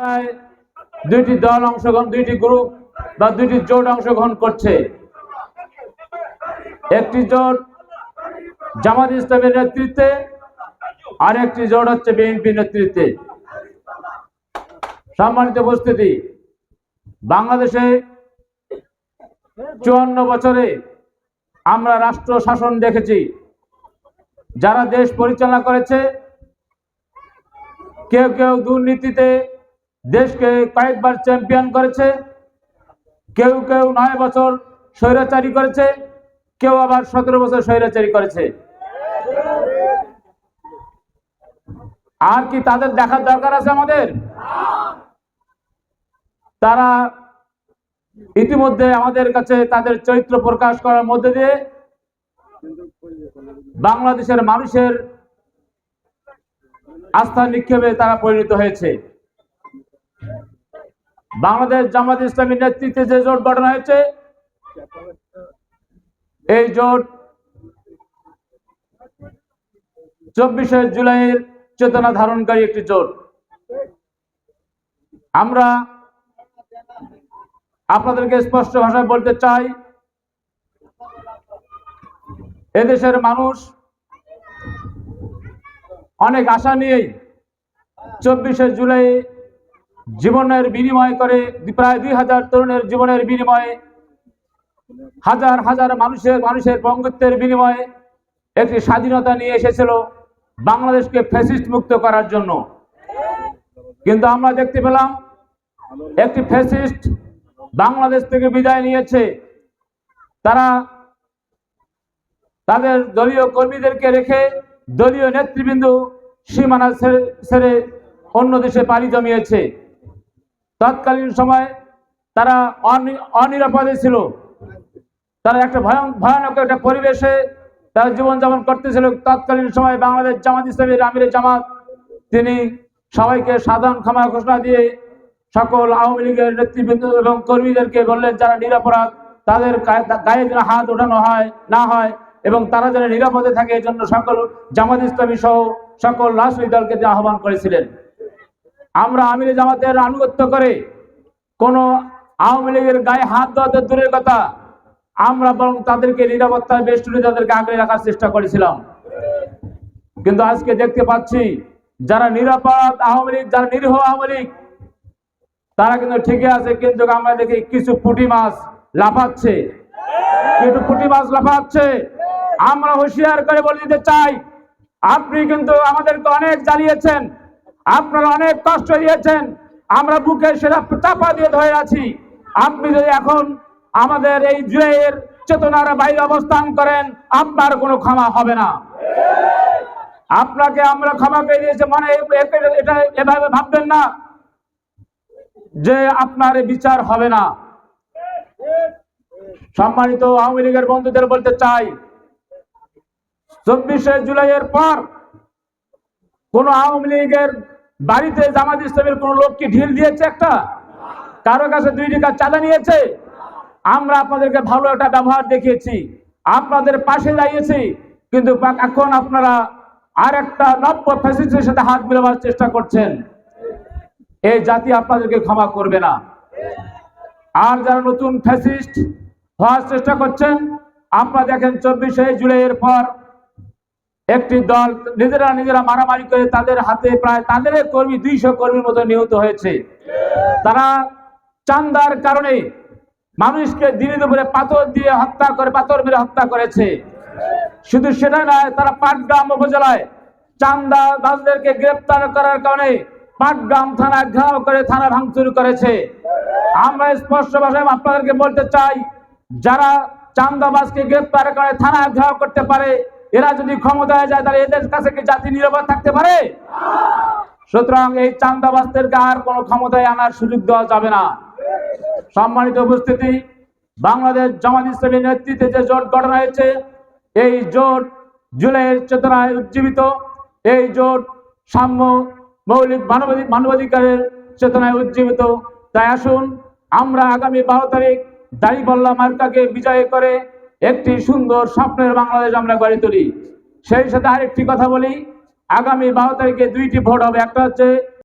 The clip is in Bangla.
প্রায় দুইটি দল অংশগ্রহণ, দুইটি গ্রুপ বা দুইটি জোট অংশগ্রহণ করছে। একটি জোট জামাত ইসলামের নেতৃত্বে, আর একটি জোট হচ্ছে বিএনপি নেতৃত্বে। সম্মানিত উপস্থিতি, বাংলাদেশে 54 বছরে আমরা রাষ্ট্র শাসন দেখেছি। যারা দেশ পরিচালনা করেছে, কেউ কেউ দুর্নীতিতে দেশকে কয়েকবার চ্যাম্পিয়ন করেছে, কেউ কেউ 9 বছর স্বৈরাচারী করেছে, কেউ আবার 17 বছর স্বৈরাচারী করেছে। আর কি তাদের দেখার দরকার আছে আমাদের? তারা ইতিমধ্যে আমাদের কাছে তাদের চরিত্র প্রকাশ করার মধ্যে দিয়ে বাংলাদেশের মানুষের আস্থা নিক্ষেপে তারা পরিণত হয়েছে। বাংলাদেশ জামাত ইসলামীর নেতৃত্বে যে জোট গঠন হয়েছে, এই জোট 24শে জুলাইয়ের চেতনা ধারণকারী একটি জোট। আমরা আপনাদেরকে স্পষ্ট ভাষায় বলতে চাই, এদেশের মানুষ অনেক আশা নিয়েই 24শে জুলাই জীবনের বিনিময় করে, প্রায় 2000 তরুণের জীবনের বিনিময়ে, হাজার হাজার মানুষের বঙ্গত্বের বিনিময়ে একটি স্বাধীনতা নিয়ে এসেছিল বাংলাদেশকে ফ্যাসিস্ট মুক্ত করার জন্য। কিন্তু আমরা দেখতে পেলাম একটি ফ্যাসিস্ট বাংলাদেশ থেকে বিদায় নিয়েছে। তারা তাদের দলীয় কর্মীদেরকে রেখে, দলীয় নেতৃবৃন্দ সীমানা ছেড়ে অন্য দেশে পাড়ি জমিয়েছে। তৎকালীন সময় তারা অনিরাপদে ছিল। তারা একটা ভয়ানক একটা পরিবেশে তারা জীবনযাপন করতেছিল। তৎকালীন সময় বাংলাদেশ জামাত ইসলামীর আমিরে জামাত তিনি সবাইকে সাধারণ ক্ষমা ঘোষণা দিয়ে সকল আওয়ামী লীগের নেতৃবৃন্দ এবং কর্মীদেরকে বললেন, যারা নিরাপরাধ তাদের গায়ে যেন হাত ওঠানো না হয় এবং তারা যেন নিরাপদে থাকে, এই জন্য সকল জামাত ইসলামী সহ সকল রাজনৈতিক দলকে তিনি আহ্বান করেছিলেন। আমরা আমিরে জামাতের আনুগত্য করে কোন আওয়ামী লীগের গায়ে হাত দেওয়া তো দূরের কথা, আমরা বরং তাদেরকে নিরাপত্তার বেষ্টনী তাদেরকে আগলে রাখার চেষ্টা করেছিলাম। কিন্তু আজকে দেখতে পাচ্ছি যারা নিরাপদ আওয়ামী লীগ, যারা নিরীহ আওয়ামী লীগ, তারা কিন্তু ঠিকই আছে, কিন্তু আমরা দেখি কিছু পুঁটি মাছ লাফাচ্ছে, আমরা হুঁশিয়ার করে বলে দিতে চাই, আপনি কিন্তু আমাদেরকে অনেক জ্বালিয়েছেন, আপনারা অনেক কষ্ট দিয়েছেন, আমরা বুকে সেটা চাপা দিয়ে ধরে আছি। আপনি যদি এখন আমাদের এই জুলাইয়ের চেতনার বাইরে অবস্থান করেন, আপনার কোনো ক্ষমা হবে না। আপনাকে আমরা ক্ষমা পেয়ে দিয়েছি মানে এটা এভাবে ভাববেন না যে আপনার বিচার হবে না। সম্মানিত আওয়ামী লীগের বন্ধুদের বলতে চাই, 24শে জুলাইয়ের পর কোন আওয়ামী লীগের বাড়িতে জামাত ইসলামের কোন লোক কি ঢিল দিয়েছে? একটা কারো কাছে 2 টাকা চাঁদা নিয়েছে? আমরা আপনাদেরকে ভালো একটা ব্যবহার দেখিয়েছি, আপনাদের পাশে দাঁড়িয়েছি, কিন্তু এখন আপনারা আর একটা নব্য ফ্যাসিস্টের সাথে হাত মিলাবার চেষ্টা করছেন। এই জাতি আপনাদেরকে ক্ষমা করবে না। আর যারা নতুন ফ্যাসিস্ট হওয়ার চেষ্টা করছেন, আপনারা দেখেন 24শে জুলাইয়ের পর একটি দল নিজেরা মারামারি করে তাদের হাতে প্রায় তাদের কর্মী 200 কর্মীর মতো নিহত হয়েছে। তারা চাঁদার কারণে মানুষকে দিনে দুপুরে পাথর মেরে হত্যা করেছে। শুধু সেটা নয়, তারা পাটগ্রাম উপজেলায় চাঁদাবাজদেরকে গ্রেপ্তার করার কারণে পাটগ্রাম থানা ঘেরাও করে থানা ভাঙচুর করেছে। আমরা স্পষ্ট ভাষায় আপনাদেরকে বলতে চাই, যারা চাঁদাবাজকে গ্রেপ্তার করে থানা ঘেরাও করতে পারে, এরা যদি ক্ষমতায় যায় তাহলে এদের কাছে কি জাতি নিরাপদ থাকতে পারে? সুতরাং এই চাঁদাবাজদেরকে আর কোনো ক্ষমতায় আনার সুযোগ দেওয়া যাবে না। সম্মানিত উপস্থিতি, বাংলাদেশ জামাত ইসলামীর নেতৃত্বে যে জোট গঠন হয়েছে, এই জোট জুলাইয়ের চেতনায় উজ্জীবিত, এই জোট সাম্য, মৌলিক মানবাধিকারের চেতনায় উজ্জীবিত। তাই আসুন আমরা আগামী 12 তারিখ দাঁড়িপাল্লা মার্কাকে বিজয় করে একটি সুন্দর স্বপ্নের বাংলাদেশ আমরা গড়ে তুলি। সেই সাথে আরেকটি কথা বলি, আগামী 12 তারিখে 2টি ভোট হবে। একটা হচ্ছে